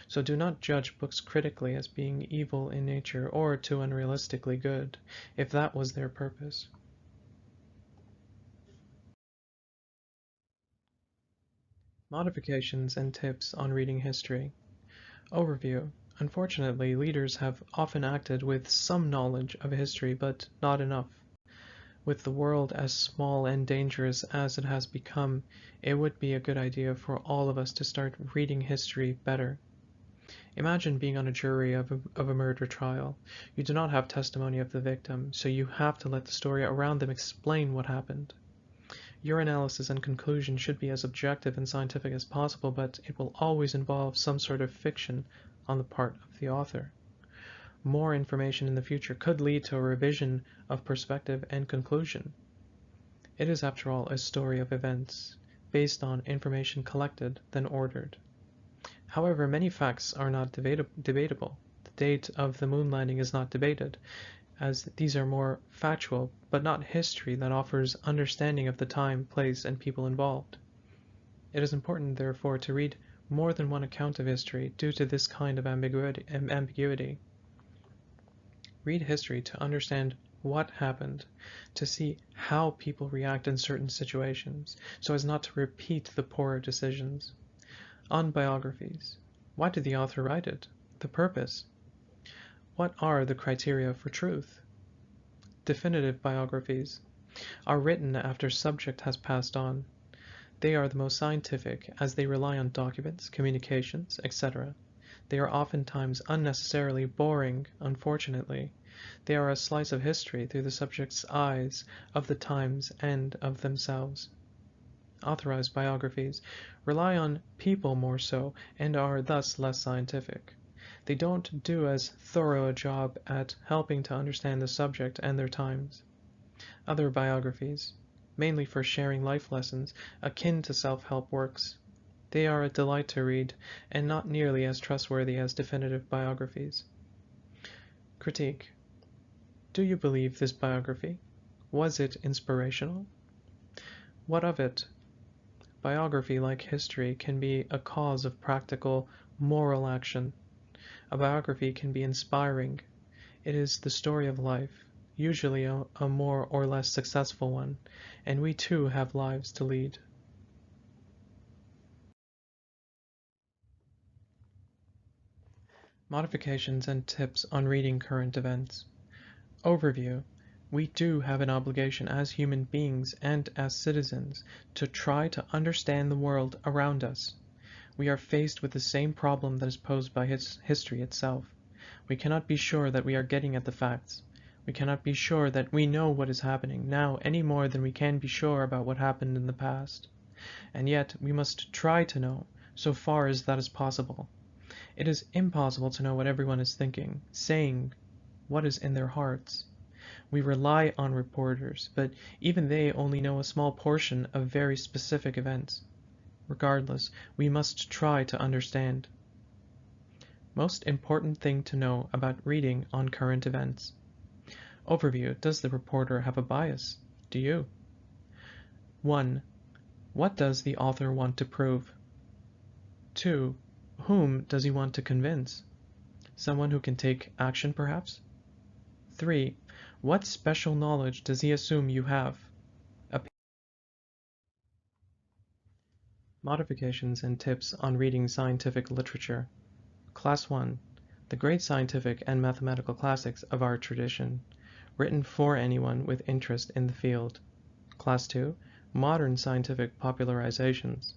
So do not judge books critically as being evil in nature or too unrealistically good, if that was their purpose. Modifications and tips on reading history. Overview. Unfortunately, leaders have often acted with some knowledge of history, but not enough. With the world as small and dangerous as it has become, it would be a good idea for all of us to start reading history better. Imagine being on a jury of a murder trial. You do not have testimony of the victim, so you have to let the story around them explain what happened. Your analysis and conclusion should be as objective and scientific as possible, but it will always involve some sort of fiction on the part of the author. More information in the future could lead to a revision of perspective and conclusion. It is, after all, a story of events, based on information collected, then ordered. However, many facts are not debatable. The date of the moon landing is not debated, as these are more factual, but not history that offers understanding of the time, place, and people involved. It is important, therefore, to read more than one account of history due to this kind of ambiguity. Read history to understand what happened, to see how people react in certain situations, so as not to repeat the poorer decisions. On biographies. Why did the author write it? The purpose. What are the criteria for truth? Definitive biographies are written after subject has passed on. They are the most scientific, as they rely on documents, communications, etc. They are oftentimes unnecessarily boring, unfortunately. They are a slice of history through the subject's eyes, of the times, and of themselves. Authorized biographies rely on people more so, and are thus less scientific. They don't do as thorough a job at helping to understand the subject and their times. Other biographies, mainly for sharing life lessons, akin to self-help works. They are a delight to read, and not nearly as trustworthy as definitive biographies. Critique. Do you believe this biography? Was it inspirational? What of it? Biography, like history, can be a cause of practical, moral action. A biography can be inspiring. It is the story of life, usually a more or less successful one, and we too have lives to lead. Modifications and tips on reading current events. Overview. We do have an obligation as human beings and as citizens to try to understand the world around us. We are faced with the same problem that is posed by history itself. We cannot be sure that we are getting at the facts. We cannot be sure that we know what is happening now any more than we can be sure about what happened in the past. And yet we must try to know, so far as that is possible. It is impossible to know what everyone is thinking, saying, what is in their hearts. We rely on reporters, but even they only know a small portion of very specific events. Regardless, we must try to understand. Most important thing to know about reading on current events. Overview. Does the reporter have a bias? Do you? 1. What does the author want to prove? 2. Whom does he want to convince? Someone who can take action, perhaps? 3. What special knowledge does he assume you have? Modifications and tips on reading scientific literature. Class 1. The great scientific and mathematical classics of our tradition, written for anyone with interest in the field. Class 2. Modern scientific popularizations.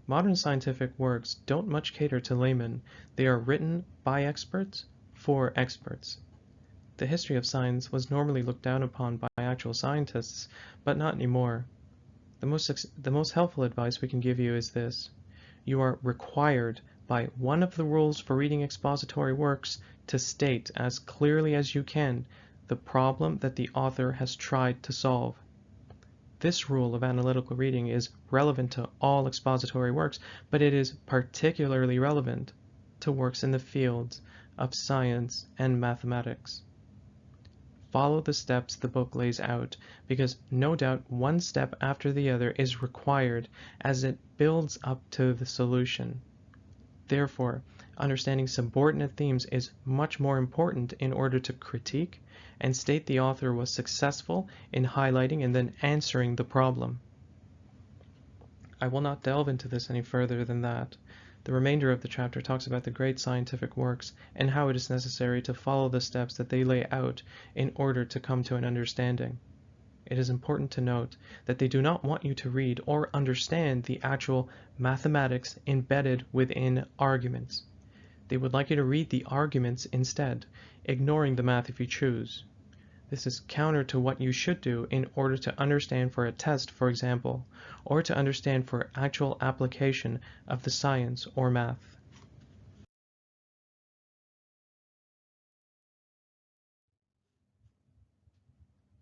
Modern scientific works don't much cater to laymen. They are written by experts for experts. The history of science was normally looked down upon by actual scientists, but not anymore. The most helpful advice we can give you is this. You are required by one of the rules for reading expository works to state as clearly as you can the problem that the author has tried to solve. This rule of analytical reading is relevant to all expository works, but it is particularly relevant to works in the fields of science and mathematics. Follow the steps the book lays out, because no doubt one step after the other is required as it builds up to the solution. Therefore, understanding subordinate themes is much more important in order to critique and state the author was successful in highlighting and then answering the problem. I will not delve into this any further than that. The remainder of the chapter talks about the great scientific works and how it is necessary to follow the steps that they lay out in order to come to an understanding. It is important to note that they do not want you to read or understand the actual mathematics embedded within arguments. They would like you to read the arguments instead, ignoring the math if you choose. This is counter to what you should do in order to understand for a test, for example, or to understand for actual application of the science or math.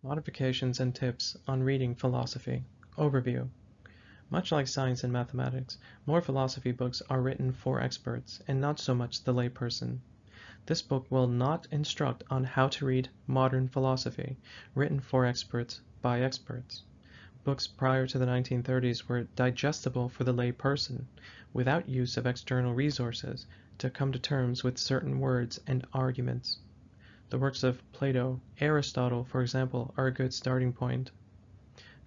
Modifications and tips on reading philosophy. Overview. Much like science and mathematics, more philosophy books are written for experts and not so much the layperson. This book will not instruct on how to read modern philosophy, written for experts by experts. Books prior to the 1930s were digestible for the lay person, without use of external resources, to come to terms with certain words and arguments. The works of Plato, Aristotle, for example, are a good starting point.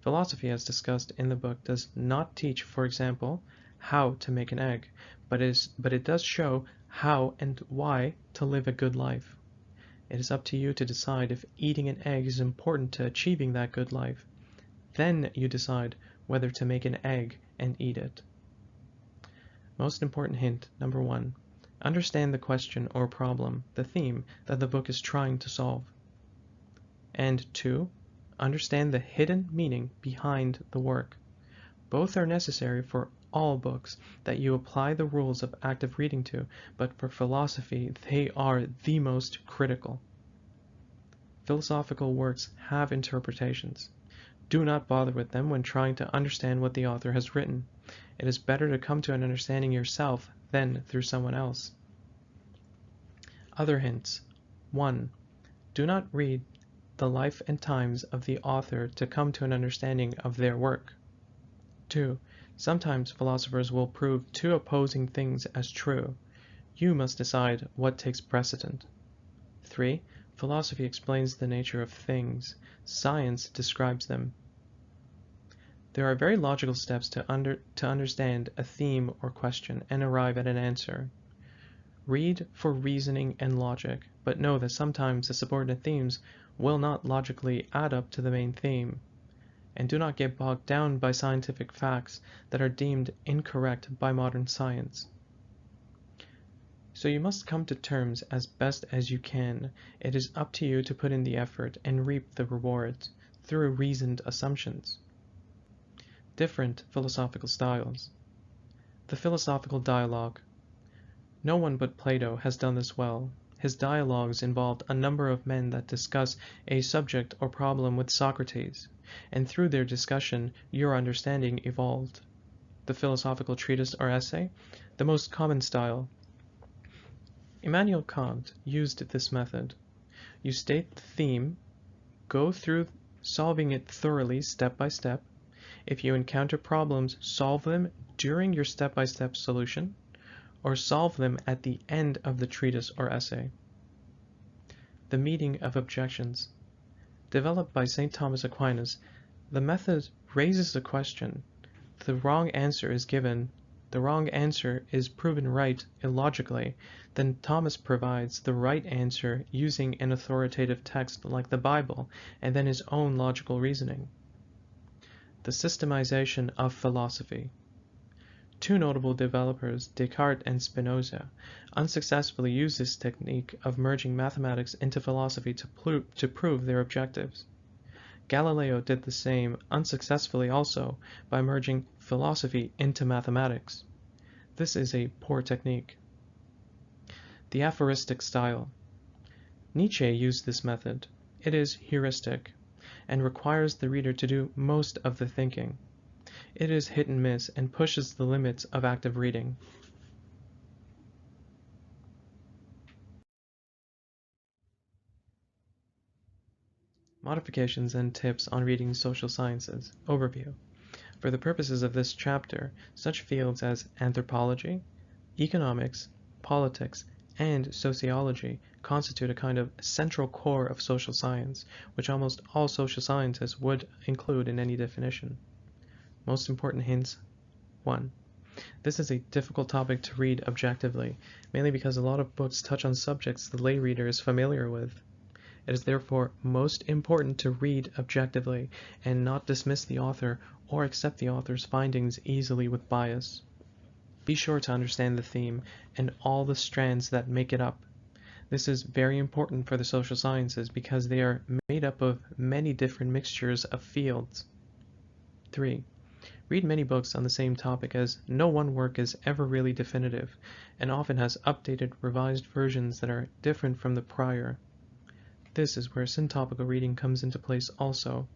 Philosophy, as discussed in the book, does not teach, for example, how to make an egg, but it does show how and why to live a good life. It is up to you to decide if eating an egg is important to achieving that good life. Then you decide whether to make an egg and eat it. Most important hint, number 1. Understand the question or problem, the theme that the book is trying to solve. And 2. Understand the hidden meaning behind the work. Both are necessary for all books that you apply the rules of active reading to, but for philosophy they are the most critical. Philosophical works have interpretations. Do not bother with them when trying to understand what the author has written. It is better to come to an understanding yourself than through someone else. Other hints. 1. Do not read the life and times of the author to come to an understanding of their work. 2. Sometimes philosophers will prove two opposing things as true. You must decide what takes precedent. 3. Philosophy explains the nature of things. Science describes them. There are very logical steps to understand a theme or question and arrive at an answer. Read for reasoning and logic, but know that sometimes the subordinate themes will not logically add up to the main theme. And do not get bogged down by scientific facts that are deemed incorrect by modern science. So you must come to terms as best as you can. It is up to you to put in the effort and reap the rewards through reasoned assumptions. Different philosophical styles. The philosophical dialogue. No one but Plato has done this well. His dialogues involved a number of men that discuss a subject or problem with Socrates, and through their discussion your understanding evolved. The philosophical treatise or essay, the most common style. Immanuel Kant used this method. You state the theme, go through solving it thoroughly step by step. If you encounter problems, solve them during your step-by-step solution, or solve them at the end of the treatise or essay. The meeting of objections. Developed by St. Thomas Aquinas, the method raises a question. The wrong answer is given. The wrong answer is proven right illogically. Then Thomas provides the right answer using an authoritative text like the Bible, and then his own logical reasoning. The systematization of philosophy. Two notable developers, Descartes and Spinoza, unsuccessfully used this technique of merging mathematics into philosophy to prove their objectives. Galileo did the same unsuccessfully also by merging philosophy into mathematics. This is a poor technique. The aphoristic style. Nietzsche used this method. It is heuristic and requires the reader to do most of the thinking. It is hit and miss and pushes the limits of active reading. Modifications and tips on reading social sciences. Overview. For the purposes of this chapter, such fields as anthropology, economics, politics, and sociology constitute a kind of central core of social science, which almost all social scientists would include in any definition. Most important hints. 1. This is a difficult topic to read objectively, mainly because a lot of books touch on subjects the lay reader is familiar with. It is therefore most important to read objectively and not dismiss the author or accept the author's findings easily with bias. Be sure to understand the theme and all the strands that make it up. This is very important for the social sciences because they are made up of many different mixtures of fields. 3. Read many books on the same topic, as no one work is ever really definitive and often has updated, revised versions that are different from the prior. This is where syntopical reading comes into place also.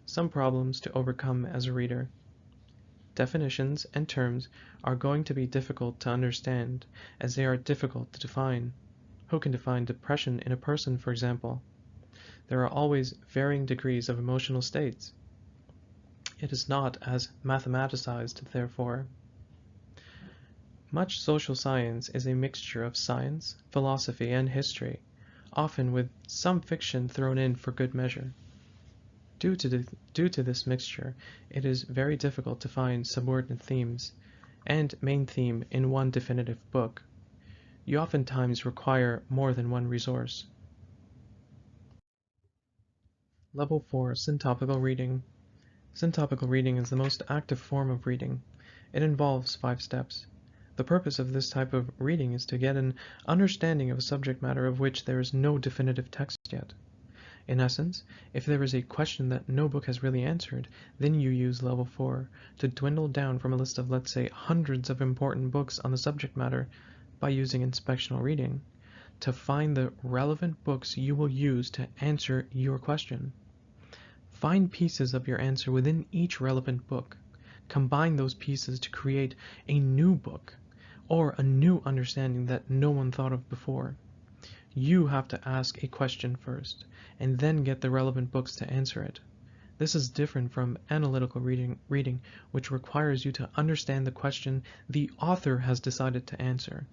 Some problems to overcome as a reader. Definitions and terms are going to be difficult to understand, as they are difficult to define. Who can define depression in a person, for example? There are always varying degrees of emotional states. It is not as mathematicized, therefore. Much social science is a mixture of science, philosophy, and history, often with some fiction thrown in for good measure. Due to this mixture, it is very difficult to find subordinate themes and main theme in one definitive book. You oftentimes require more than one resource. Level 4 Syntopical Reading. Syntopical reading is the most active form of reading. It involves 5 steps. The purpose of this type of reading is to get an understanding of a subject matter of which there is no definitive text yet. In essence, if there is a question that no book has really answered, then you use level 4 to dwindle down from a list of, let's say, hundreds of important books on the subject matter by using inspectional reading, to find the relevant books you will use to answer your question. Find pieces of your answer within each relevant book. Combine those pieces to create a new book or a new understanding that no one thought of before. You have to ask a question first, and then get the relevant books to answer it. This is different from analytical reading, which requires you to understand the question the author has decided to answer,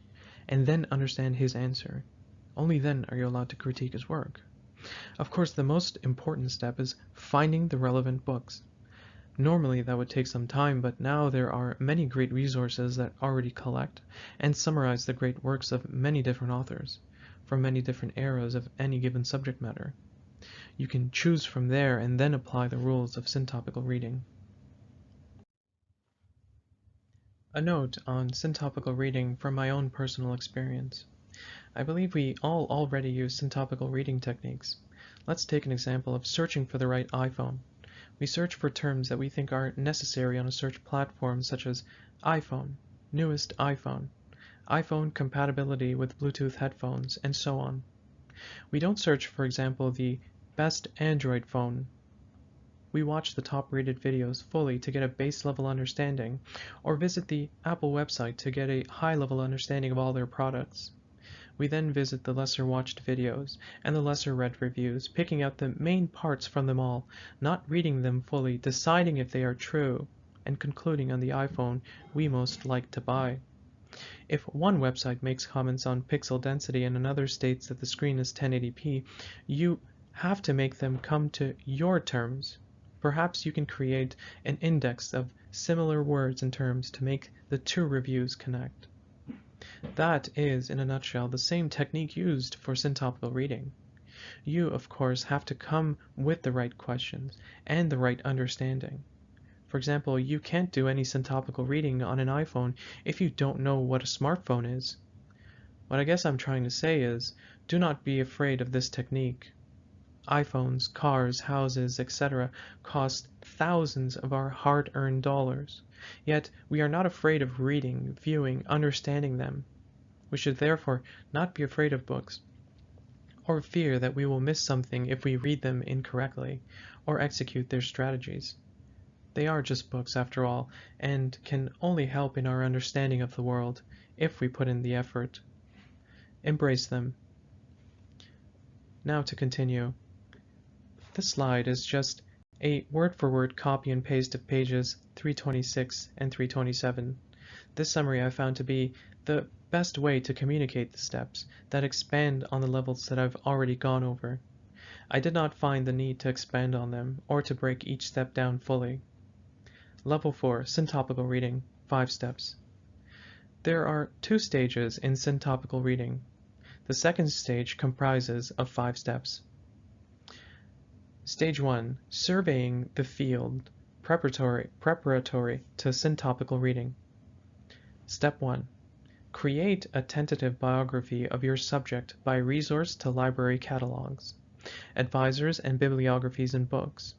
and then understand his answer. Only then are you allowed to critique his work. Of course, the most important step is finding the relevant books. Normally that would take some time, but now there are many great resources that already collect and summarize the great works of many different authors, from many different eras of any given subject matter. You can choose from there and then apply the rules of syntopical reading. A note on syntopical reading from my own personal experience. I believe we all already use syntopical reading techniques. Let's take an example of searching for the right iPhone. We search for terms that we think are necessary on a search platform such as iPhone, newest iPhone, iPhone compatibility with Bluetooth headphones, and so on. We don't search, for example, the best Android phone. We watch the top-rated videos fully to get a base-level understanding, or visit the Apple website to get a high-level understanding of all their products. We then visit the lesser-watched videos and the lesser-read reviews, picking out the main parts from them all, not reading them fully, deciding if they are true, and concluding on the iPhone we most like to buy. If one website makes comments on pixel density and another states that the screen is 1080p, you have to make them come to your terms. Perhaps you can create an index of similar words and terms to make the two reviews connect. That is, in a nutshell, the same technique used for syntopical reading. You, of course, have to come with the right questions and the right understanding. For example, you can't do any syntopical reading on an iPhone if you don't know what a smartphone is. What I guess I'm trying to say is, do not be afraid of this technique. iPhones, cars, houses, etc. cost thousands of our hard-earned dollars. Yet we are not afraid of reading, viewing, understanding them. We should therefore not be afraid of books, or fear that we will miss something if we read them incorrectly, or execute their strategies. They are just books after all, and can only help in our understanding of the world, if we put in the effort. Embrace them. Now to continue. This slide is just a word-for-word copy and paste of pages 326 and 327. This summary I found to be the best way to communicate the steps that expand on the levels that I've already gone over. I did not find the need to expand on them, or to break each step down fully. Level 4, Syntopical Reading, 5 steps. There are 2 stages in syntopical reading. The second stage comprises of 5 steps. Stage 1, Surveying the field, preparatory to syntopical reading. Step 1, create a tentative biography of your subject by resource to library catalogs, advisors and bibliographies and books.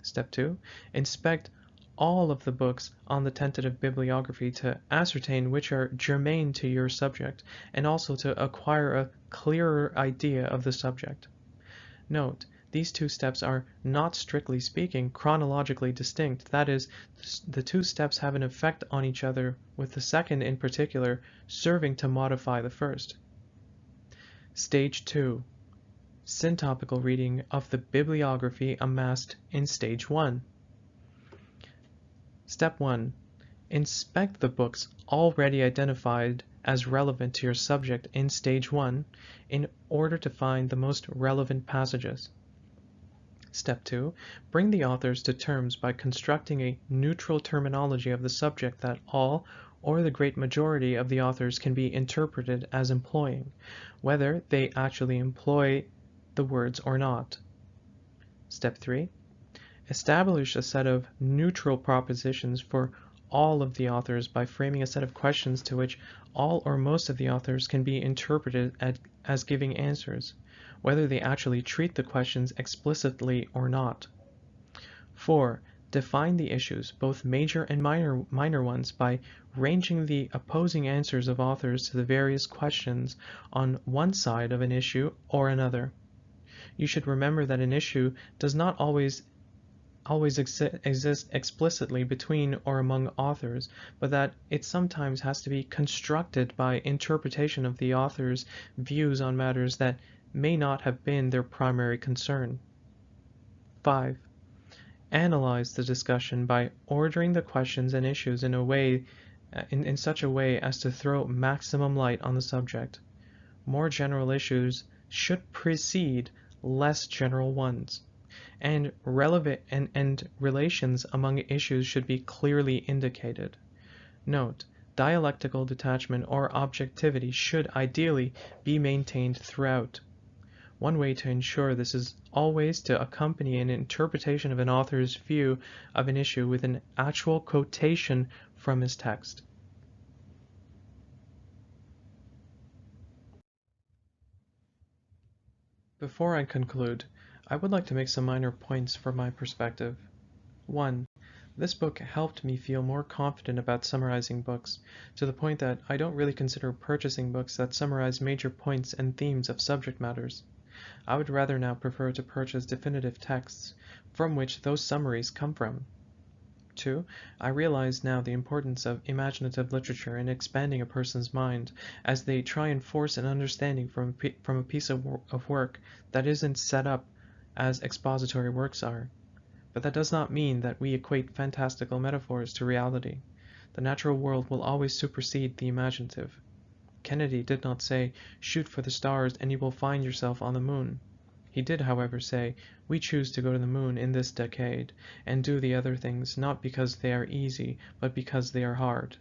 Step 2, inspect all of the books on the tentative bibliography to ascertain which are germane to your subject and also to acquire a clearer idea of the subject. Note, these 2 steps are not strictly speaking chronologically distinct. That is, the 2 steps have an effect on each other, with the second in particular serving to modify the first. Stage 2, Syntopical reading of the bibliography amassed in Stage 1. Step 1. Inspect the books already identified as relevant to your subject in Stage 1 in order to find the most relevant passages. Step 2. Bring the authors to terms by constructing a neutral terminology of the subject that all or the great majority of the authors can be interpreted as employing, whether they actually employ the words or not. Step 3. Establish a set of neutral propositions for all of the authors by framing a set of questions to which all or most of the authors can be interpreted as giving answers, whether they actually treat the questions explicitly or not. 4. Define the issues, both major and minor ones, by ranging the opposing answers of authors to the various questions on one side of an issue or another. You should remember that an issue does not always exist explicitly between or among authors, but that it sometimes has to be constructed by interpretation of the author's views on matters that may not have been their primary concern. 5. Analyze the discussion by ordering the questions and issues in such a way as to throw maximum light on the subject. More general issues should precede less general ones, and relevant and relations among issues should be clearly indicated. Note, dialectical detachment or objectivity should ideally be maintained throughout. One way to ensure this is always to accompany an interpretation of an author's view of an issue with an actual quotation from his text. Before I conclude, I would like to make some minor points from my perspective. 1. This book helped me feel more confident about summarizing books, to the point that I don't really consider purchasing books that summarize major points and themes of subject matters. I would rather now prefer to purchase definitive texts from which those summaries come from. 2. I realize now the importance of imaginative literature in expanding a person's mind as they try and force an understanding from a piece of work that isn't set up as expository works are. But that does not mean that we equate fantastical metaphors to reality. The natural world will always supersede the imaginative. Kennedy did not say, "Shoot for the stars and you will find yourself on the moon." He did, however, say, "We choose to go to the moon in this decade, and do the other things not because they are easy, but because they are hard."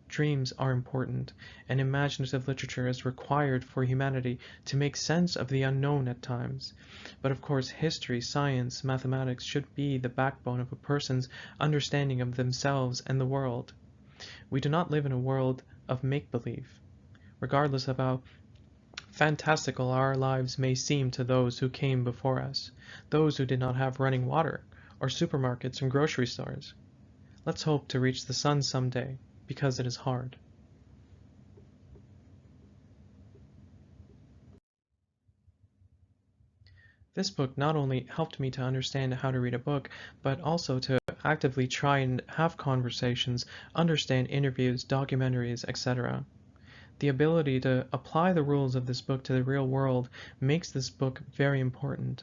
Dreams are important, and imaginative literature is required for humanity to make sense of the unknown at times. But of course, history, science, mathematics should be the backbone of a person's understanding of themselves and the world. We do not live in a world of make-believe. Regardless of how fantastical our lives may seem to those who came before us, those who did not have running water, or supermarkets and grocery stores. Let's hope to reach the sun someday, because it is hard. This book not only helped me to understand how to read a book, but also to actively try and have conversations, understand interviews, documentaries, etc. The ability to apply the rules of this book to the real world makes this book very important.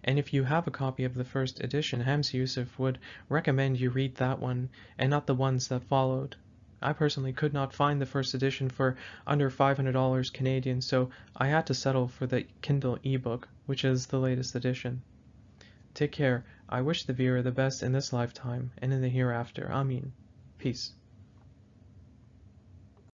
And if you have a copy of the first edition, Hams Yusuf would recommend you read that one and not the ones that followed. I personally could not find the first edition for under $500 Canadian, so I had to settle for the Kindle ebook, which is the latest edition. Take care. I wish the viewer the best in this lifetime and in the hereafter. Amin. Peace.